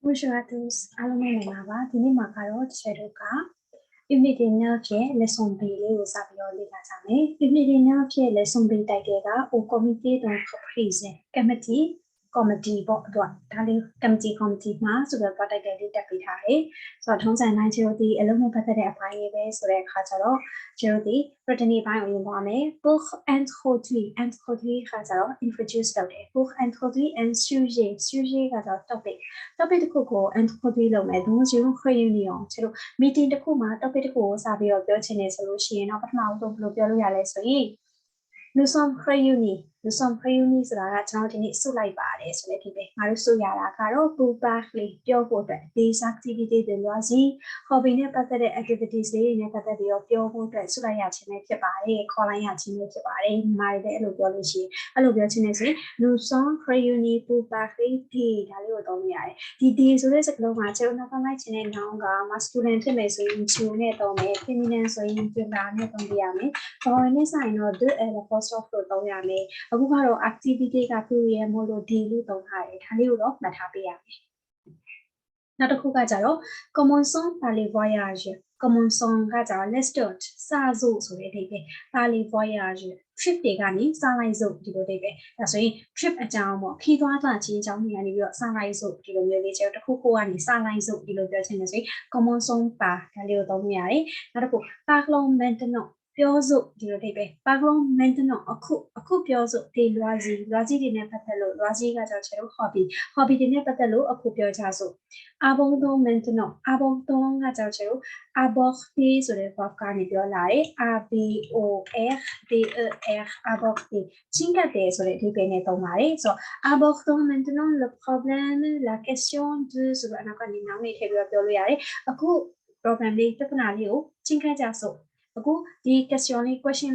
Bonjour à tous. Alors, moi, je vais vous parler de unité 9 leçon B les sapioles la jamais. Unité 9 leçon B d'ailleurs au comité d'entreprise. Committee bon doit d'aller committee màဆိုတော့တက်တယ်လေးတက်ပေးထားတယ်ဆိုတော့ထုံးစံတိုင်းကျတို့ဒီအလုံးနဲ့ပတ်သက်တဲ့အပိုင်းလေးပဲဆိုတဲ့အခါကျတော့ကျတို့ဒီ written ပိုင်းကိုဝင်သွားမယ် pour introduire ခါကျတော့ introduce လုပ်တယ် pour introduire un sujet ကကျတော့ topic တစ်ခုကို introduce လုပ်မယ် donc je vous réunion ကျတို့ meeting တစ်ခုမှာ topic တစ်ခုကိုစပြီးတော့ပြောချင်တယ်ဆိုလို့ရှိရင်တော့ပထမဆုံးဘယ်လိုပြောလို့ရလဲဆိုရင် nous sommes réunis ဆိုတာကကျွန်တော်ဒီနေ့စုလိုက်ပါတယ်ဆိုတဲ့ဒီပဲငါတို့စုရတာကတော့ pour parler ပြောဖို့အတွက် des activités de loisirs hobby နဲ့ပတ်သက်တဲ့ activities တွေနဲ့ပတ်သက်ပြီးတော့ပြောဖို့အတွက်စုလိုက်ရခြင်းပဲဖြစ်ပါတယ်ခေါ်လိုက်ရခြင်းပဲဖြစ်ပါတယ်ညီမတွေလည်းအဲ့လိုပြောလို့ရှိရင်အဲ့လိုပြောခြင်းနဲ့ဆိုရင် nous sommes réunis pour parler de ဒါလေးကိုသုံးရတယ်ဒီ de ဆိုတဲ့စကားလုံးမှာကျွန်တော်နောက်ပိုင်းလိုက်ခြင်းတဲ့ noun က masculine ဖြစ်မယ်ဆိုရင် you နဲ့သုံးမယ် feminine ဆိုရင် gender နဲ့သုံးပြရမယ်ဘော်နဲ့ဆိုင်တော့ the apostrophe လို့သုံးရမယ်အခုကတော့ activity ကသူ့ရဲ့မို့လို့ D လို့သုံးထားတယ်ဒါလေးကိုတော့မှတ်ထားပေးရမယ်နောက်တစ်ခုကကြတော့ commençons par les voyages commençons ကကြတော့ let's start စစို့ဆိုတဲ့အဓိပ္ပာယ် par les voyages trip တွေကနေစလိုက်စို့ဒီလိုအဓိပ္ပာယ်ဒါဆိုရင် trip အကြောင်းပေါ့ခီးသွားတာချင်းအကြောင်းတွေကနေပြီးတော့စလိုက်စို့ဒီလိုမျိုးလေးကျတော့တစ်ခုခုကနေစလိုက်စို့ဒီလိုပြောချင်တယ်ဆိုရင် commençons par ဒါလေးကိုသုံးရတယ်နောက်တစ်ခု parlons maintenantပြောစို့ဒီလိုအဓိပ္ပာယ် parlons maintenant အခုပြောစို့ဒီ loisir တွေနဲ့ပတ်သက်လို့ loisir ကကျတော့ကျွန်တော် hobby တွေနဲ့ပတ်သက်လို့အခုပြောကြစို့ abondons maintenant abondons ကကျတော့ကျွန်တော် aborder ဆိုတဲ့ verb ကနေပြောလာတယ် aborder aborder ချင်းကပ်တယ်ဆိုတဲ့အဓိပ္ပာယ်နဲ့သုံးပါတယ်ဆိုတော့ abordons maintenant le problème la question de ဆိုတော့အနောက်ကနေနောင်နေထည့်ပြီးတော့ပြောလို့ရတယ်အခု program လေးပြဿနာလေးကိုချင်းကပ်ကြစို့အခုဒီ question လေးကိုချင်း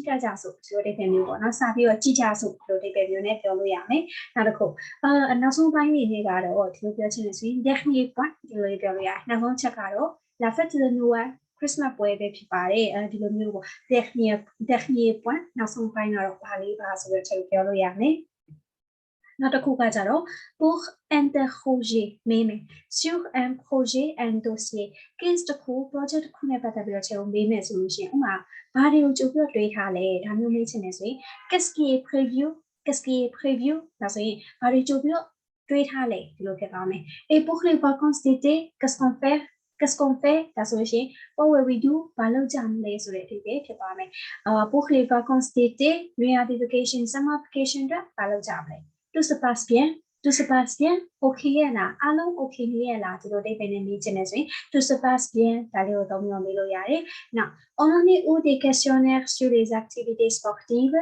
ကပ်ကြစို့ဒီလိုအဓိပ္ပာယ်မျိုးပေါ့နော်စပြီးတော့ကြည့်ကြစို့ဒီလိုအဓိပ္ပာယ်မျိုးနဲ့ပြောလို့ရမယ်နောက်တစ်ခုနောက်ဆုံးပိုင်းနေနဲ့ကတော့ဒီလိုပြောချင်တယ်ဆိုရင် dernier point ဒီလိုပြောလို့ရတယ်နောက်ဆုံးချက်ကတော့ la fête de Noël Christmas ပွဲပဲဖြစ်ပါတယ်ဒီလိုမျိုးပေါ့ dernier point နောက်ဆုံးပိုင်းကတော့ဘာလေးပါဆိုတော့ချက်ပြောလို့ရမယ်နောက်တစ်ခုကကြတော့ pour interroger မေးမယ် sur un projet un dossier case တစ်ခု project တစ်ခုနဲ့ပတ်သက်ပြီးတော့ချက်ကိုမေးမယ်ဆိုလို့ရှိရင်ဥပမာဘာတွေကိုကြိုပြီးတော့တွေးထားလဲဒါမျိုးမေးချင်တယ်ဆိုရင် qu'est-ce qui est prévu ဒါဆိုရင်ဘာတွေကြိုပြီးတော့တွေးထားလဲဒီလိုဖြစ်သွားမယ် et pour les vacances d'été qu'est-ce qu'on fait ဒါဆိုရင် what will we do ဘာလုပ်ကြမလဲဆိုတဲ့အဓိပ္ပာယ်ဖြစ်သွားမယ်pour les vacances d'été နွေရာသီ vacation summer vacation အတွက်ဘာလုပ်ကြမလဲtout se passe bien okay ရဲ့လားအားလုံး okay နေရဲ့လားဒီလိုအဓိပ္ပာယ်နဲ့မေးချင်တယ်ဆိုရင် tout se passe bien ဒါလေးကိုသုံးပြီးမေးလို့ရတယ်နောက် on en est où des questionnaires sur les activités sportives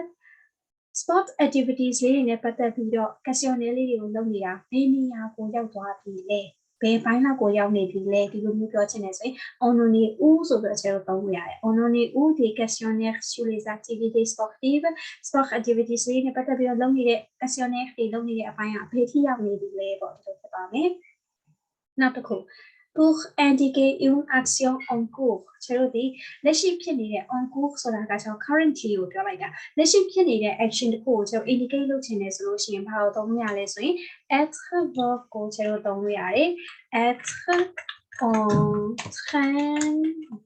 sport activities လေးတွေနဲ့ပတ်သက်ပြီးတော့ questionnaire လေးတွေကိုလုပ်နေတာဘယ်နေရာကိုရောက်သွားပြီလဲဘယ်ပိုင်းလောက်ကိုရောက်နေပြီလဲဒီလိုမျိုးပြောချင်တယ်ဆိုရင် on en est où ဆိုပြီးတော့ကျွန်တော်သုံးလို့ရတယ် on en est où des questionnaires sur les activités sportives sport activities လေးနဲ့ပတ်သက်ပြီးတော့လုပ်နေတဲ့ questionnaire တွေလုပ်နေတဲ့အပိုင်းကဘယ်ထိရောက်နေပြီလဲပေါ့ဒီလိုဖြစ်ပါမယ်နောက်တစ်ခု pour indiquer une action en cours ကျွန်တော်ဒီလက်ရှိဖြစ်နေတဲ့ en cours ဆိုတာကကျွန်တော် currently ကိုပြောလိုက်တာလက်ရှိဖြစ်နေတဲ့ action တစ်ခုကိုကျွန်တော် indicate လုပ်ချင်တယ်ဆိုလို့ရှိရင်ဘာလို့သုံးရလဲဆိုရင် être verb ကိုကျွန်တော်သုံးလို့ရတယ် être en train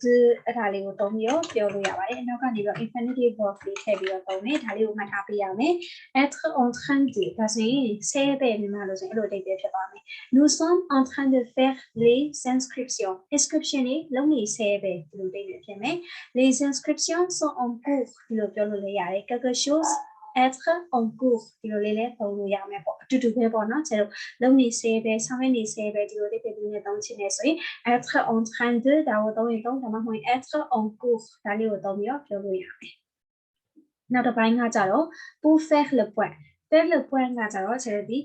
de အဲ့ဒါလေးကိုသုံးပြီးတော့ပြောလို့ရပါတယ်အနောက်ကနေပြီးတော့ infinitive verb လေးထည့်ပြီးတော့သုံးမယ်ဒါလေးကိုမှတ်ထားပေးရမယ် être en train de ဒါဆိုရင်ဆဲပဲမြန်မာလို့ဆိုရင်အဲ့လိုအဓိပ္ပာယ်ဖြစ်ပါမယ် nous sommes en train de faire les inscriptions inscription တွေလုံးနေဆဲပဲဒီလိုအဓိပ္ပာယ်ဖြစ်မယ် les inscriptions sont en cours ဒီလိုပြောလို့လည်းရတယ် quelque chose être en cours ဒီလိုလေးလည်းသုံးလို့ရမယ်ပေါ့အတူတူပဲပေါ့နော်ကျွန်တော်လုံးနေဆဲပဲဆောင်ရနေဆဲပဲဒီလိုလေးပြပြနဲ့သုံးချင်နေဆိုရင် être en train de ဒါကိုသုံးရင်သုံးဒါမှမဟုတ် être en cours ဒါလေးကိုသုံးပြီးတော့ပြောလို့ရမယ်နောက်တစ်ပိုင်းကကြတော့ pour faire le point faire le point ကကြတော့ကျွန်တော်ဒီ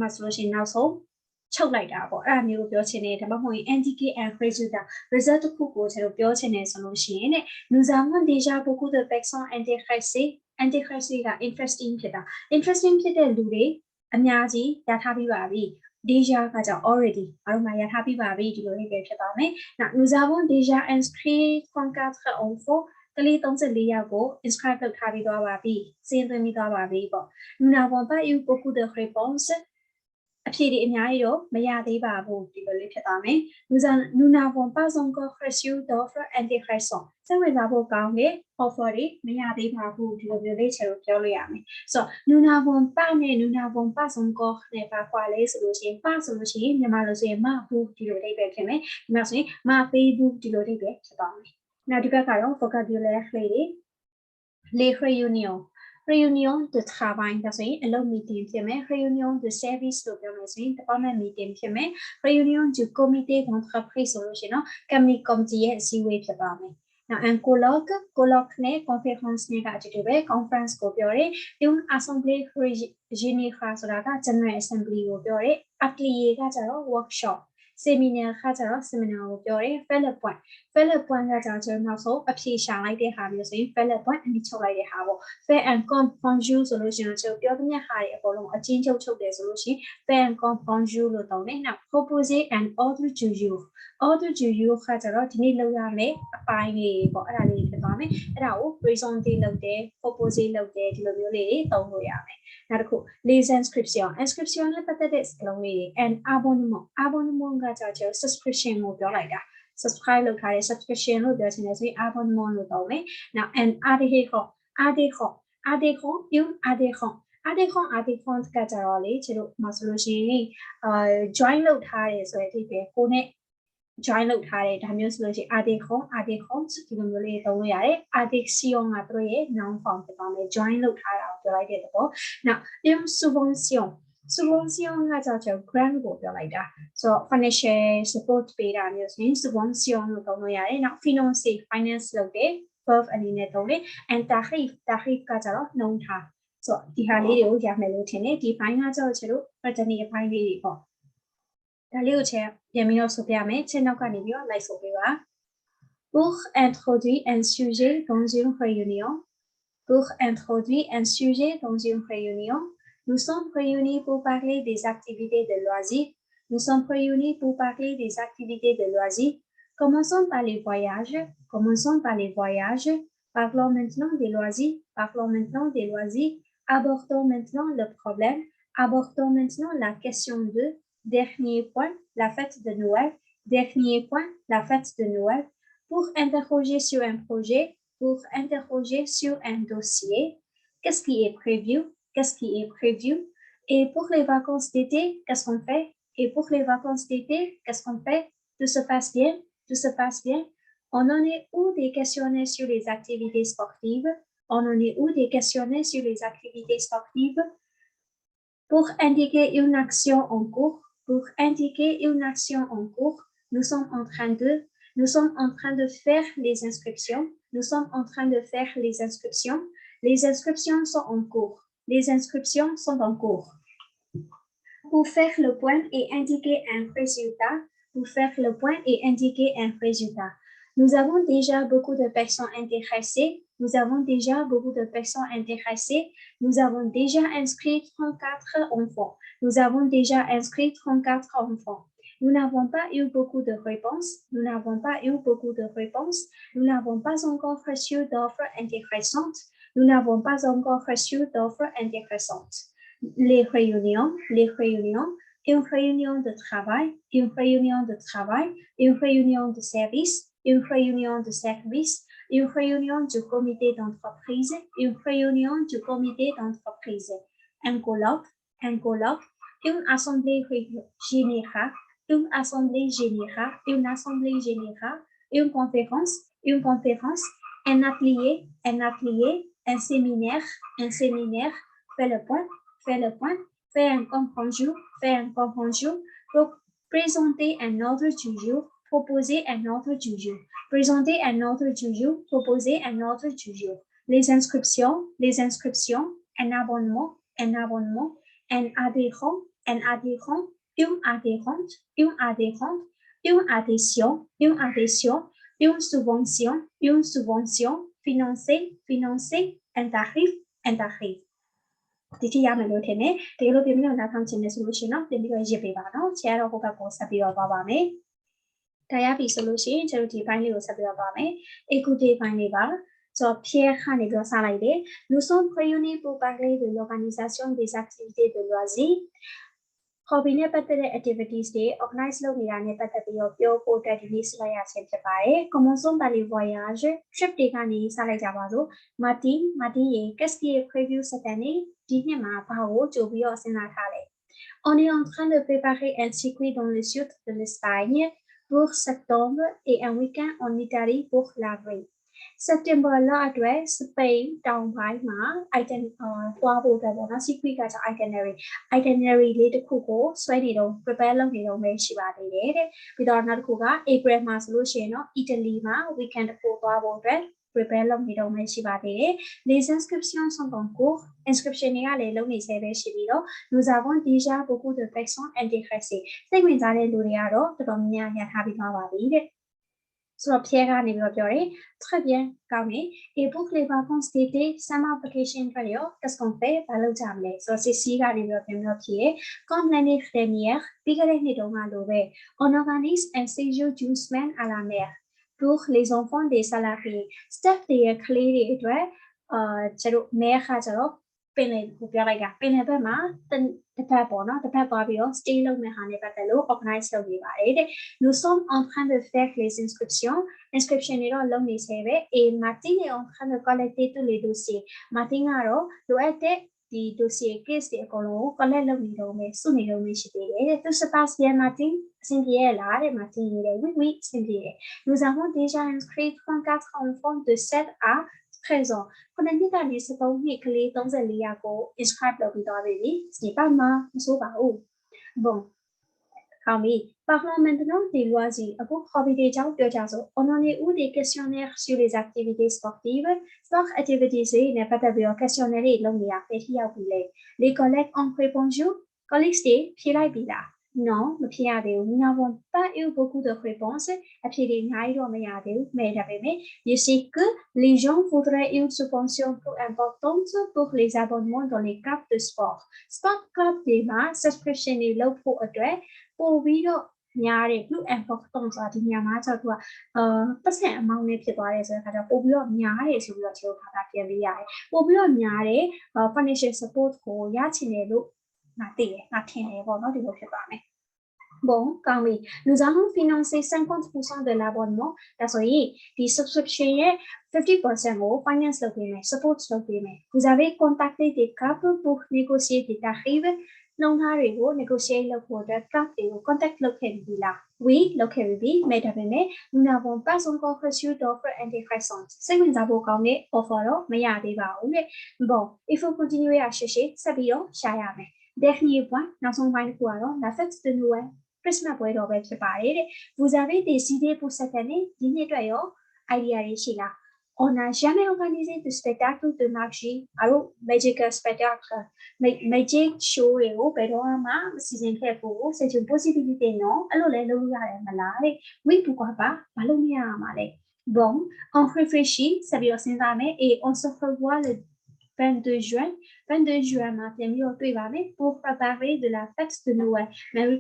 မဆိုလို့ရှိရင်နောက်ဆုံးချုပ်လိုက်တာပေါ့အဲ့ဒါမျိုးကိုပြောချင်တယ်ဒါမှမဟုတ်ရင် indicate and resultat result တစ်ခုကိုကျွန်တော်ပြောချင်တယ်ဆိုလို့ရှိရင် nous avons déjà beaucoup de personnes intéressées က interesting ဖြစ်တာ interesting ဖြစ်တဲ့လူတွေအများကြီးရထားပြီးပါပြီ déjà ကကြောင့် already အားလုံးမှာရထားပြီးပါပြီဒီလိုလေးပဲဖြစ်ပါမယ်နောက် nous avons déjà inscrit 34 enfantsကလေး34ယောက်ကို inscribe လုပ်ထားပြီးသွားပါပြီစီးသွင်းပြီးသွားပါပြီပေါ့ nous n'avons pas eu beaucoup de réponses အဖြေတွေအများကြီးတော့မရသေးပါဘူးဒီလိုလေးဖြစ်သွားမယ် nous n'avons pas encore reçu d'offre intéressante စိတ်ဝင်စားဖို့ကောင်းတဲ့ offer တွေမရသေးပါဘူးဒီလိုမျိုးလေးချက်ကိုပြောလို့ရမယ်ဆိုတော့ nous n'avons pas နဲ့ nous n'avons pas encore နဲ့ပါခွာလဲဆိုလို့ရှိရင် pas ဆိုလို့ရှိရင်မြန်မာလိုဆိုရင်မဘူးဒီလိုလေးပဲဖြစ်မယ်ဒီမှာဆိုရင်မပေးဘူးဒီလိုလေးပဲဖြစ်သွားမယ်နောက်ဒီဘက်ကတော့ vocabulaire လေးတွေ les réunions réunion de travail ဒါဆိုရင်အလုပ် meeting ဖြစ်မယ် réunion de service လို့ပြောမယ်ဆိုရင် department meeting ဖြစ်မယ် réunion du comité d'entreprise ဆိုလို့ရှိရင်တော့ company committee ရဲ့အစည်းအဝေးဖြစ်ပါမယ်နောက် un colloque နဲ့ conférence နဲ့ကအတူတူပဲ conference ကိုပြောတယ် une assemblée générale ဆိုတာက general assembly ကိုပြောတယ် atelier ကကျတော့ workshop seminar ကကျတော့ seminar ကိုပြောတယ် fait le point ကကျတော့ကျွန်တော်နောက်ဆုံးအဖြေရှာလိုက်တဲ့ဟာမျိုးဆိုရင် fait le point အနည်းချုပ်လိုက်တဲ့ဟာပေါ့ fait un compte rendu ဆိုလို့ရှိရင်ကျွန်တော်ပြောသမျှဟာတွေအကုန်လုံးအချင်းချုပ်တယ်ဆိုလို့ရှိရင် fait un compte rendu လို့တောင်းတယ်နောက် proposer un ordre du jour ordre du jour ကကျတော့ဒီနေ့လုပ်ရမယ်အပိုင်းလေးပေါ့အဲ့ဒါလေးဖြစ်သွားမယ်အဲ့ဒါကို présenter လုပ်တယ် proposer လုပ်တယ်ဒီလိုမျိုးလေးတွေသုံးလို့ရမယ်နောက်တစ်ခု les inscriptions နဲ့ပတ်သက်တဲ့စကားလုံးလေးတွေ an abonnement ကကျတော့ subscription ကိုပြောလိုက်တာ subscribe လုပ်ထားတဲ့ subscription လို့ပြောချင်တယ်ဆိုရင် abonnement လို့သုံးမယ်နောက် an adhérent adhérent ကကြတော့လေကျတို့မဆိုလို့ရှိရင်join လုပ်ထားတယ်ဆိုတဲ့အဓိပ္ပာယ်ကိုနဲ့ join လုပ်ထားတယ်ဒါမျိုးဆိုလို့ရှိရင် adhérent ဒီလိုမျိုးလေးသုံးလို့ရတယ် adhesion ကတို့ရဲ့ noun form ဖြစ်သွားမယ် join လုပ်ထားတာကိုပြောလိုက်တဲ့သဘောနောက် une subvention ကကျတော့ grant ကိုပြောလိုက်တာဆိုတော့ financial support ပေးတာမျိုးဆိုရင် subvention လို့သုံးလို့ရတယ်နောက် finance လုပ်တယ် verb အနေနဲ့သုံးတယ် and tarif ကကျတော့နှုန်းထားဆိုတော့ဒီဟာလေးတွေကိုရမယ်လို့ထင်တယ်ဒီဘိုင်းကကျတော့ကျွန်တော် pattern အပိုင်းလေးတွေပေါ့ဒါလေးကိုချက်ပြန်ပြီးတော့ဆိုပြမယ်ချက်နောက်ကနေပြီးတော့ like ဆိုပေးပါ pour introduire un sujet dans une réunion nous sommes réunis pour parler des activités de loisirs commençons par les voyages parlons maintenant des loisirs abordons maintenant le problème abordons maintenant la question de dernier point la fête de Noël pour interroger sur un projet pour interroger sur un dossier qu'est-ce qui est prévu et pour les vacances d'été qu'est-ce qu'on fait tout se passe bien on en est où des questionnaires sur les activités sportives pour indiquer une action en cours nous sommes en train de faire les inscriptions les inscriptions sont en cours pour faire le point et indiquer un résultat nous avons déjà beaucoup de personnes intéressées nous avons déjà inscrit 34 enfants nous n'avons pas eu beaucoup de réponses nous n'avons pas encore reçu d'offres intéressantes les réunions une réunion de travail une réunion de service une réunion du comité d'entreprise un colloque une assemblée générale une conférence un atelier un séminaire fait le point fait un compte rendu présenter un ordre du jour proposer un ordre du jour les inscriptions un abonnement un adhérent une adhérente une adhésion une subvention financer un tarif ဒီတိရမယ်လို့ထင်တယ်တကယ်လို့ပြင်ပြီးတော့နားထောင်ချင်တယ်ဆိုလို့ရှိရင်တော့ပြင်ပြီးတော့ရစ်ပေးပါနော်ဆရာတော်ဟိုဘက်ကိုဆက်ပြီးတော့သွားပါမယ်ဒါရပြီဆိုလို့ရှိရင်ကျွန်တော်ဒီဘိုင်းလေးကိုဆက်ပြီးတော့သွားမယ် écoutez ဘိုင်းလေးပါဆိုတော့ Pierre ကနေပြောစလိုက်တယ် nous sommes réunis pour parler de l'organisation des activités de loisirs hobby နဲ့ပတ်သက်တဲ့ activities တွေ organize လုပ်နေတာနဲ့ပတ်သက်ပြီးတော့ပြောဖို့အတွက်ဒီနေ့စလိုက်ရခြင်းဖြစ်ပါတယ်။ Commençons par les voyages. Trip တွေကနေစလိုက်ကြပါစို့။ Martin ရေ qu'est-ce qui est prévu cette année? ဒီနှစ်မှာဘာကိုကြိုပြီးတော့စဉ်းစားထားလဲ။ On est en train de préparer un circuit dans le sud de l'Espagne pour septembre et un week-end en Italie pour l'avril. September လအတွက်စပိန်တောင်ပိုင်းမှာ သွားဖို့အတွက်ပေါ့နော် secret ကကြောင့် itinerary လေးတစ်ခုကိုဆွဲနေတော့ prepare လုပ်နေတော့ပဲရှိပါသေးတယ်တဲ့ပြီးတော့နောက်တစ်ခုက April မှာဆိုလို့ရှိရင်တော့ Italy မှာ weekend တစ်ခုသွားဖို့အတွက် prepare လုပ်နေတော့ပဲရှိပါသေးတယ် Les inscriptions sont en cours inscription တွေကလည်းလုပ်နေဆဲပဲရှိပြီးတော့ nous avons déjà beaucoup de personnes intéressées စိတ်ဝင်စားတဲ့လူတွေကတော့တော်တော်များများရထားပြီးသွားပါပြီတဲ့ဆိုတော့ Pierre ကနေပြီးတော့ပြောတယ် très bien ကောင်းပြီ et pour les vacances d'été summer vacation အတွက်ရော qu'est-ce qu'on fait ဘာလုပ်ကြမလဲဆိုတော့ CC ကနေပြီးတော့ပြန်ပြီးတော့ဖြေတယ် comme l'année dernière ပြီးခဲ့တဲ့နှစ်တုန်းကလိုပဲ on organise un séjour d'une semaine à la mer pour les enfants des salariés staff တွေရဲ့ကလေးတွေအတွက်ကျတို့ mer ကကျတော့ပင်လယ်ကိုပြောလိုက်ကပင်လယ်ဘက်မှာတစ်ပတ်ပေါ့နော်တစ်ပတ်သွားပြီးတော့ stay လုပ်မယ့်ဟာနဲ့ပတ်သက်လို့ organize လုပ်နေပါတယ်တဲ့ nous sommes en train de faire les inscriptions inscription တွေတော့လုပ်နေဆဲပဲ et Martin est en train de collecter tous les dossiers Martin ကတော့လိုအပ်တဲ့ဒီ dossier case တွေအကုန်လုံး collect လုပ်နေတော့မယ်စုနေတော့မယ်ရှိသေးတယ်တဲ့ tout se passe bien Martin အဆင်ပြေလားတဲ့ Martin ရေးတယ် oui အဆင်ပြေတယ် nous avons déjà inscrit 34 enfants de 7 à 13 ans ခုနှစ်ကနေ13နှစ်ကလေး34ယောက်ကို inscribe လုပ်ပြီးသွားပြီce n'est pas mal မဆိုးပါဘူး bon Parlons maintenant des loisirs.အခု hobby တွေကြောင့်ပြောကြစို့ On en est où des questionnaires sur les activités sportives? Sport activities တွေနဲ့ပတ်သက်ပြီးတော့ questionnaire တွေလုပ်နေတာပဲထိရောက်ပြီလေ Les collègues ont répondu. Colleagues တွေဖြေလိုက်ပြီလား Non, မဖြေရသေးဘူး Nous n'avons pas eu beaucoup de réponses. အဖြေတွေအများကြီးတော့မရသေးဘူး mais ဒါပေမဲ့ Je sais que les gens voudraient une subvention plus importante pour les abonnements dans les clubs de sport. Sport club တွေမှာ subscription တွေလုပ်ဖို့အတွက်ပို့ပြီးတော့များတယ် plus important ဆိုတာဒီနေရာမှာကျတော့သူကပတ်စံအမောင်းလေးဖြစ်သွားတယ်ဆိုတဲ့အခါကျတော့ပို့ပြီးတော့များတယ်ဆိုပြီးတော့ကျွန်တော်ထားပြန်ပေးရတယ်ပို့ပြီးတော့များတယ် financial support ကိုရချင်တယ်လို့ငါသိတယ်ငါထင်တယ်ပေါ့နော်ဒီလိုဖြစ်သွားမယ် Bon, quand oui, nous allons financer 50% de l'abonnement. That's why the subscription 50% au finance le paiement, support le paiement. Vous avez contacté des CAP pour négocier des tarifs. Non, harry-go, négocier le cours de CAP et contact le là. Oui, le KBB, mais d'abord, nous n'avons pas encore reçu d'offres intéressantes. C'est une abonnement offre, mais il y a des barres. Bon, il faut continuer à chercher, ça bien, chayame. Dernier point, dans son point de courant, la fête de Noël. Christmas ပွဲတော်ပဲဖြစ်ပါတယ်တဲ့ Vous avez des idées pour cette année ဒီနှစ်အတွက်ရော idea တွေရှိလား On n'a jamais organisé de spectacle de magie အဲ့လို magical spectacle magic show တွေကိုဘယ်တော့မှမစီစဉ်ခဲ့ဘူး C'est une possibilité non အဲ့လိုလဲလုပ်ရတယ်မလားတဲ့ Oui pourquoi pas ဘာလို့မရမှာလဲ Bon on réfléchit ဆက်ပြီးတော့စဉ်းစားမယ် et on se revoit le 22 juin မှာပြန်ပြီးတော့တွေ့ပါမယ် pour préparer de la fête de Noël Merry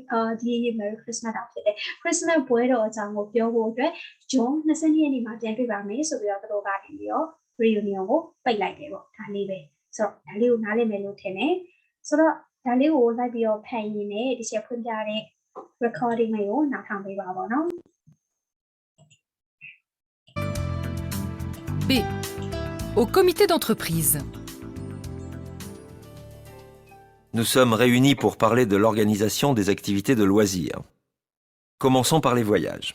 Christmas တာဖြစ်တယ် Christmas ပွဲတော်အကြောင်းကိုပြောဖို့အတွက် June 20ရက်နေ့မှာပြန်တွေ့ပါမယ်ဆိုပြီးတော့သူတို့ကနေပြီးတော့ reunion ကိုပိတ်လိုက်တယ်ပေါ့ဒါလေးပဲဆိုတော့ဒါလေးကိုနားလည်မယ်လို့ထင်တယ်ဆိုတော့ဒါလေးကိုလိုက်ပြီးတော့ဖန်ရင်းနဲ့ဒီချက်ဖွင့်ပြတဲ့ recording လေးကိုနားထောင်ပေးပါပေါ့နော် B. Au comité d'entreprise. Nous sommes réunis pour parler de l'organisation des activités de loisirs. Commençons par les voyages.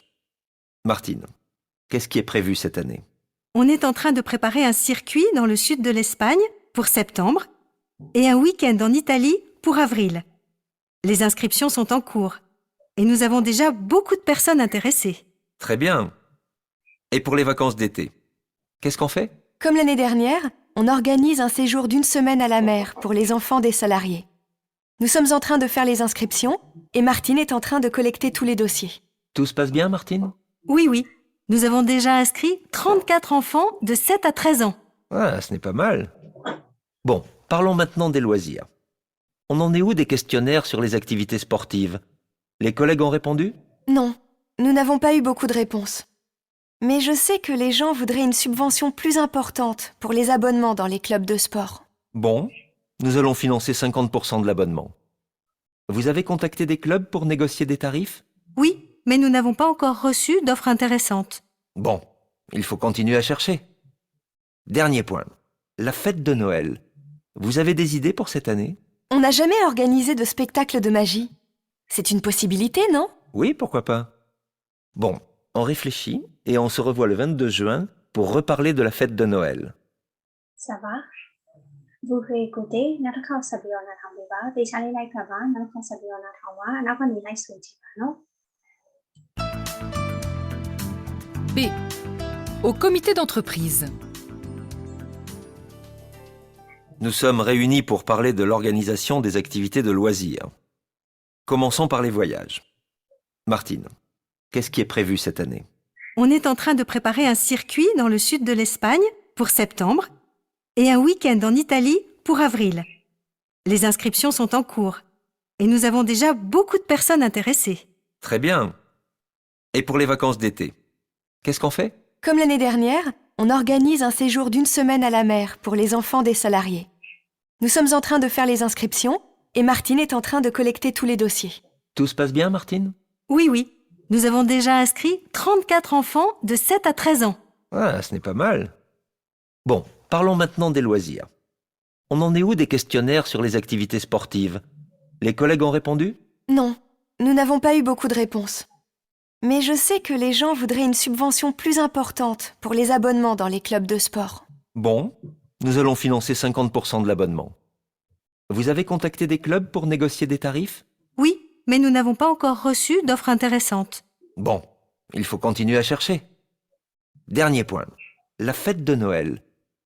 Martine, qu'est-ce qui est prévu cette année? On est en train de préparer un circuit dans le sud de l'Espagne pour septembre et un week-end en Italie pour avril. Les inscriptions sont en cours et nous avons déjà beaucoup de personnes intéressées. Très bien. Et pour les vacances d'été, qu'est-ce qu'on fait? Comme l'année dernière, on organise un séjour d'une semaine à la mer pour les enfants des salariés. Nous sommes en train de faire les inscriptions et Martine est en train de collecter tous les dossiers. Tout se passe bien, Martine? Oui. Nous avons déjà inscrit 34 enfants de 7 à 13 ans. Ah, ce n'est pas mal. Bon, parlons maintenant des loisirs. On en est où des questionnaires sur les activités sportives? Les collègues ont répondu? Non, nous n'avons pas eu beaucoup de réponses. Mais je sais que les gens voudraient une subvention plus importante pour les abonnements dans les clubs de sport. Bon, nous allons financer 50% de l'abonnement. Vous avez contacté des clubs pour négocier des tarifs? Oui, mais nous n'avons pas encore reçu d'offres intéressantes. Bon, il faut continuer à chercher. Dernier point. La fête de Noël. Vous avez des idées pour cette année? On n'a jamais organisé de spectacle de magie. C'est une possibilité, non? Oui, pourquoi pas? Bon, on réfléchit et on se revoit le 22 juin pour reparler de la fête de Noël. Ça va vous réécoutez နောက်တစ်ခေါက်ဆက်ပြီးတော့နားထောင်ပေးပါသေချာလေးလိုက်ဖတ်ပါနောက်တစ်ခေါက်ဆက်ပြီးတော့နားထောင်ပါနောက်ကနေလိုက်ဆိုကြည့်ပါနော် B. Au comité d'entreprise. Nous sommes réunis pour parler de l'organisation des activités de loisirs. Commençons par les voyages. Martine, qu'est-ce qui est prévu cette année? On est en train de préparer un circuit dans le sud de l'Espagne pour septembre et un week-end en Italie pour avril. Les inscriptions sont en cours et nous avons déjà beaucoup de personnes intéressées. Très bien. Et pour les vacances d'été, qu'est-ce qu'on fait? Comme l'année dernière, on organise un séjour d'une semaine à la mer pour les enfants des salariés. Nous sommes en train de faire les inscriptions et Martine est en train de collecter tous les dossiers. Tout se passe bien, Martine? Oui, nous avons déjà inscrit 34 enfants de 7 à 13 ans. Ah, ce n'est pas mal. Bon, parlons maintenant des loisirs. On en est où des questionnaires sur les activités sportives? Les collègues ont répondu? Non, nous n'avons pas eu beaucoup de réponses. Mais je sais que les gens voudraient une subvention plus importante pour les abonnements dans les clubs de sport. Bon, nous allons financer 50% de l'abonnement. Vous avez contacté des clubs pour négocier des tarifs? Oui, mais nous n'avons pas encore reçu d'offres intéressantes. Bon, il faut continuer à chercher. Dernier point. La fête de Noël.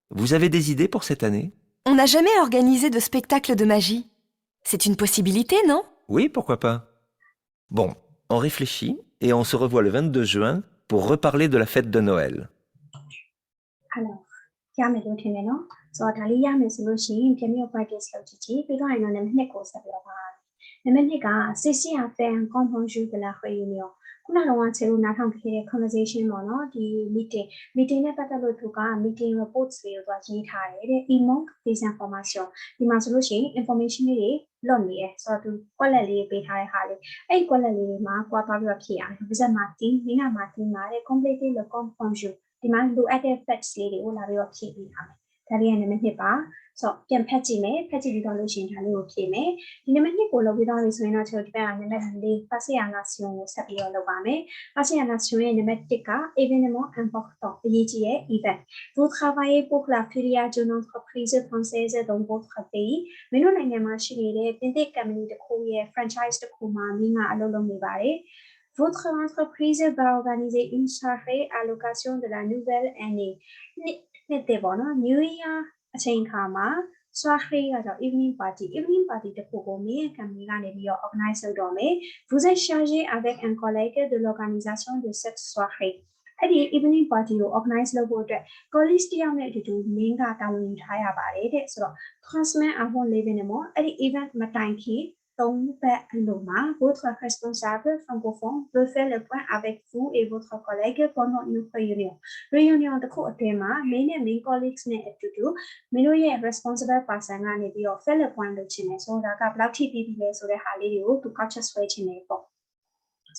Vous avez des idées pour cette année? On n'a jamais organisé de spectacle de magie. C'est une possibilité, non? Oui, pourquoi pas? Bon, on réfléchit et on se revoit le 22 juin pour reparler de la fête de Noël. alorsရမယ်လို့ထင်တယ်နော်ဆိုတော့ဒါလေးရမယ်ဆိုလို့ရှိရင်ပြန်ပြီး practice လုပ်ကြည့်ကြည့်ပြီးတော့ရင်တော့နံပါတ်2ကိုဆက်ပြီးတော့ပါနံပါတ်2က CC Fan Componju de la Réunion ခုနကတော့ခြေလို့နားထောင်ခဲ့တဲ့ conversation ပေါ့နော်ဒီ meeting နဲ့ပတ်သက်လို့သူက meeting reports တွေကိုသူကရေးထားတယ်တဲ့ EMOC des informations ဒီမှာဆိုလို့ရှိရင် information တွေလွတ်နေတယ်ဆိုတော့သူ quality လေးပေးထားတဲ့ဟာလေးအဲ့ quality လေးမှာကွာသွားပြီးတော့ဖြည့်ရတယ်ပါဇက်မှာတင်းမိနာမှာတင်းမှာတဲ့ completely le componju ဒီမှာလိုအပ်တဲ့ facts လေးတွေကိုလာပြီးတော့ဖြည့်ပေးထားမယ်ဒါလေးကနံပါတ်1ပါဆိုတော့ပြန်ဖတ်ကြည့်မယ်ဖတ်ကြည့်ပြီးတော့လို့ရှိရင်ဒါလေးကိုဖြည့်မယ်ဒီနံပါတ်2ကိုလုပ်ပြီးတော့ဆိုရင်တော့ကျွန်တော်ဒီဘက်ကနံပါတ်4 Fascination ကိုဆက်ပြီးတော့လုပ်ပါမယ် Fascination ရဲ့နံပါတ်1က événement important အရေးကြီးတဲ့ event vous travaillez pour la filiale d'une entreprise française dans votre pays မင်းတို့နိုင်ငံမှာရှိနေတဲ့ပြင်သစ် company တစ်ခုရဲ့ franchise တစ်ခုမှာမင်းကအလုပ်လုပ်နေပါတယ် Votre entreprise va organiser une soirée à l'occasion de la nouvelle année. New Year အချိန်ခါမှာ soirée ကတော့ evening party တစ်ခုကိုမင်းရဲ့ company ကနေပြီးတော့ organize လုပ်တော့မယ် Vous êtes chargé avec un collègue de l'organisation de cette soirée. အဲ့ဒီ evening party ကို organize လုပ်ဖို့အတွက် colleague တယောက်နဲ့အတူတူမင်းကတာဝန်ယူထားရပါတယ်တဲ့ဆိုတော့ 3 semaines avant l'événement အဲ့ဒီ event မတိုင်ခင်votre responsable francophone veut faire le point avec vous et votre collègue pendant une réunion. Réunion တစ်ခုအတွင်းမှာမင်းနဲ့မင်း colleagues နဲ့အတူတူမင်းတို့ရဲ့ responsible person ကနေပြီးတော့ faire le point လုပ်ချင်တယ်ဆိုတာကဘယ်လောက်ထိပြီးပြီလဲဆိုတဲ့ဟာလေးတွေကိုသူ capture ဆွဲချင်တယ်ပေါ့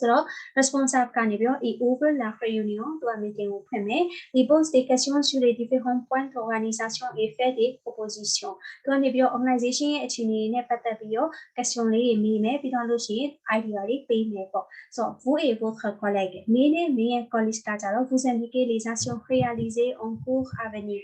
ဆိုတော့ responsable ကနေပြီးတော့ over la réunion သူက meeting ကိုဖွင့်မယ် il pose des questions sur les différents points d'organisation et fait des propositions သူကနေပြီးတော့ organisation ရဲ့အခြေအနေနဲ့ပတ်သက်ပြီးတော့ question လေးတွေမေးမယ်ပြီးတော့လို့ရှိရင် idea တွေပေးမယ်ပေါ့ဆိုတော့ vous et votre collègue မင်းနဲ့မင်းရဲ့ colleague ကကြတော့ vous indiquez les actions réalisées en cours à venir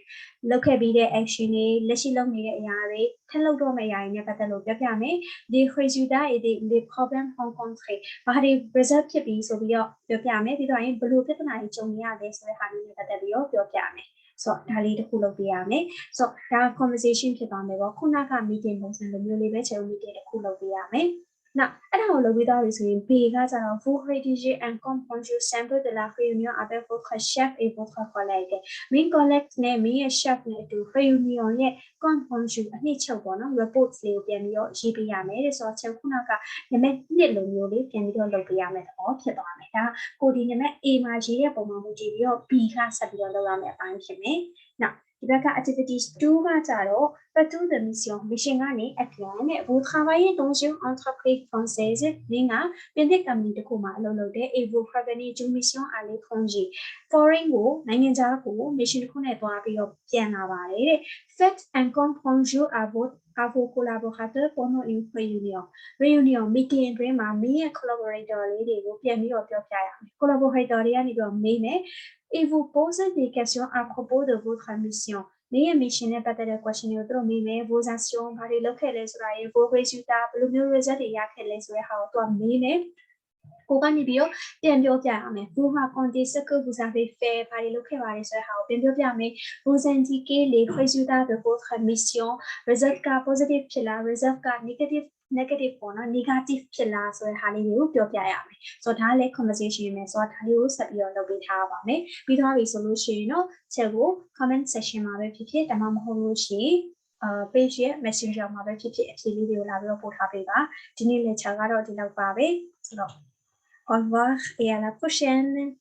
လုပ်ခဲ့ပြီးတဲ့ action တွေလက်ရှိလုပ်နေတဲ့အရာတွေထပ်လုပ်တော့မယ့်အရာတွေနဲ့ပတ်သက်လို့ပြောပြမယ် des résultats et les problèmes rencontrés ဘာတွေ result ဖြစ်ပြီးဆိုပြီးတော့ပြောပြမယ်ပြီးတော့ရင်ဘယ်လိုပြဿနာတွေကြုံရလဲဆိုတဲ့ဟာမျိုးနဲ့ပတ်သက်ပြီးတော့ပြောပြမယ်ဆိုတော့ဒါလေးတစ်ခုလုပ်ပြရမယ်ဆိုတော့ဒါ conversation ဖြစ်သွားမယ်ပေါ့ခုနက meeting ပုံစံလိုမျိုးလေးပဲခြေဦး meeting တစ်ခုလုပ်ပြရမယ်နောက်အဲ့ဒါကိုလုပ်ပြီးသွားပြီဆိုရင် B ကကြတော့ vous rédigez un compte rendu simple de la réunion avec votre chef et votre collègue main collègue နဲ့ main ရဲ့ chef နဲ့အတူ réunion ရဲ့ compte rendu အနှစ်ချုပ်ပေါ့နော် reports လေးကိုပြန်ပြီးတော့ရေးပေးရမယ်တဲ့ဆိုတော့ချက်ခုနကနံပါတ်1လိုမျိုးလေးပြန်ပြီးတော့လုပ်ပေးရမယ်တော့ဖြစ်သွားမယ်ဒါကိုဒီနံပါတ် A မှာရေးတဲ့ပုံမှာမူတည်ပြီးတော့ B ကဆက်ပြီးတော့လုပ်ရမယ်အပိုင်းဖြစ်မယ်နောက်ဒီဘက်က activities 2ကကြတော့ Retour de mission. Mission année à plein. Vous travaillez dans une entreprise française. Ninga, bien des camis de coma, et vous revenez d'une mission à l'étranger. Foreign go, n'importe quoi, mission qu'on est pas bien avalé. Faites un compte bonjour à vos collaborateurs pendant une réunion. Réunion, meeting, ma meilleure collaborateur, les vous bien mis au collaborateur, et vous posez des questions à propos de votre mission. Mais mission n'est pas de la question autre, mais vos actions, par les locales, vos résultats, le mieux résultat, il y a quel est toi, mais vous racontez ce que vous avez fait par les locales, vous indiquez les résultats de votre mission, résultat positif, résultat négatif, négatif, soဒါလည်း conversation နဲ့ဆိုတော့ဒါလေးကိုဆက်ပြီးတော့လုပ်ပေးထားပါမယ်ပြီးသွားပြီဆိုလို့ရှိရင်တော့ချက်ကို comment section မှာပဲဖြစ်ဖြစ်ဒါမှမဟုတ်လို့ရှိရင်page ရဲ့ messenger မှာပဲဖြစ်ဖြစ်အဖြေလေးတွေကိုလာပြီးတော့ပို့ထားပေးပါဒီနေ့ lecture ကတော့ဒီလောက်ပါပဲဆိုတော့au revoir et à la prochaine